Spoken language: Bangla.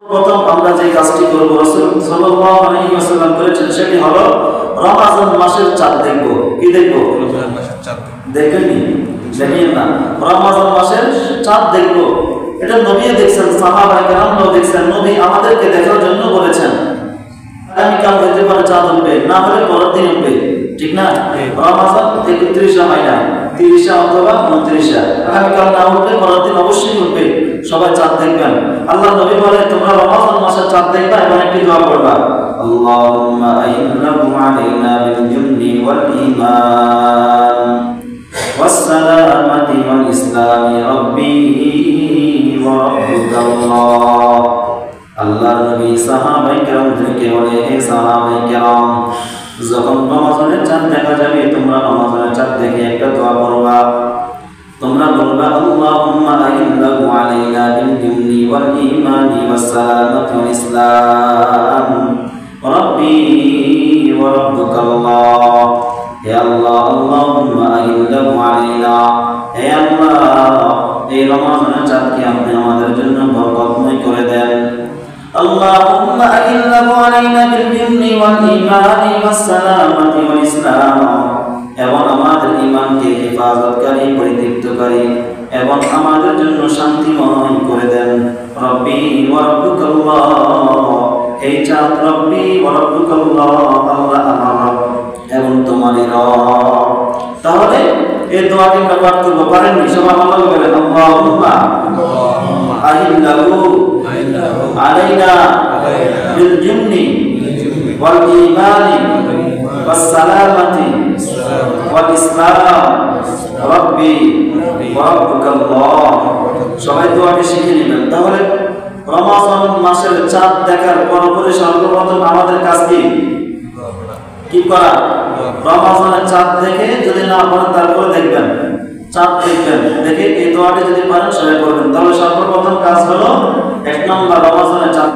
প্রথম আমরা যে কাজটি করব রাসূল সাল্লাল্লাহু আলাইহি ওয়াসাল্লাম করেছেন সেটি হলো রমজান মাসের চাঁদ দেখব। কি দেখব? রমজান মাসের চাঁদ দেখেননি? জানেন না রমজান মাসের চাঁদ দেখব। এটা নবীও দেখছেন, সাহাবায়ে কেরামরাও দেখছেন, নবী আমাদেরকে দেখার জন্য বলেছেন। আগামীকাল হতে পারে চাঁদ উঠবে, না হলে পরের দিন উঠবে, ঠিক না? রমজান 31 হয় না, 30 অথবা 29। আগামীকাল না উঠলে পরের দিন অবশ্যই উঠবে, সবাই চাঁদ দেখবেন। আল্লাহ নবী বলে তোমরা রমজান মাসে চাঁদ দেখবা এবং একটি দোয়া করবা, আল্লাহুম্মা আইন্নাহু আলাইনা বিল জুন্নি ওয়াল ঈমান ওয়াস সালামাতি ওয়াল ইসলামি রাব্বি ওয়া রাব্বুকাল্লাহ। আল্লাহর নবী সাহাবায়ে কেরামদেরকে বলে, হে সাহাবায়ে কেরাম, যখন রমজানের চাঁদ দেখা যাবে তোমরা রমজানের চাঁদ দেখে একটা দোয়া করবা। তোমরা বলবা আল্লাহুম্মা আইন্নাহু আলাইনা বিল জুন্নি ওয়াল ঈমানি ওয়াস সালামাতি ওয়াল ইসলাম রাব্বি ওয়া রাব্বুকাল্লাহ। হে আল্লাহ, আল্লাহুম্মা আইন্নাহু আলাইনা, হে আল্লাহ, এই রমজানের চাঁদকে আপনি আমাদের জন্য বরকতময় করে দেন। اللهم أهله علينا بالجن والإيمان والسلامة والإسلام এবং আমাদের ঈমানকে হেফাজতকারী, পরিতৃপ্তকারী এবং আমাদের জন্য শান্তিময় করে দেন। রব্বি ওয়া রাব্বুকাল্লাহ, এই চাঁদ রব্বি ওয়া রাব্বুকাল্লাহ, আল্লাহ আমার রব এবং তোমারই রব। তাহলে এই দোয়াটি আমরা পাঠ করব, পারেননি? সবাই আল্লাহ বলেন, আল্লাহুম্মা আহল্লাহু আলাইনা বিল জুন্নি ওয়াল ঈমানি ওয়াস সালামাতি ওয়াল ইসলাম রাব্বি ওয়া রাব্বুকাল্লাহ। সবাই দোয়াটি শিখে নেবেন। তাহলে রমজান মাসের চাঁদ দেখার পরপরই সর্বপ্রথম আমাদের কাজ কি করা? রমজানের চাঁদ দেখে যদি না পারেন তারপরে দেখবেন, চাঁদ দেখবেন, দেখে এই দোয়াটি যদি পারেন সবাই করবেন। তাহলে সর্বপ্রথম কাজ হলো 1 নম্বর রমজানের চাঁদ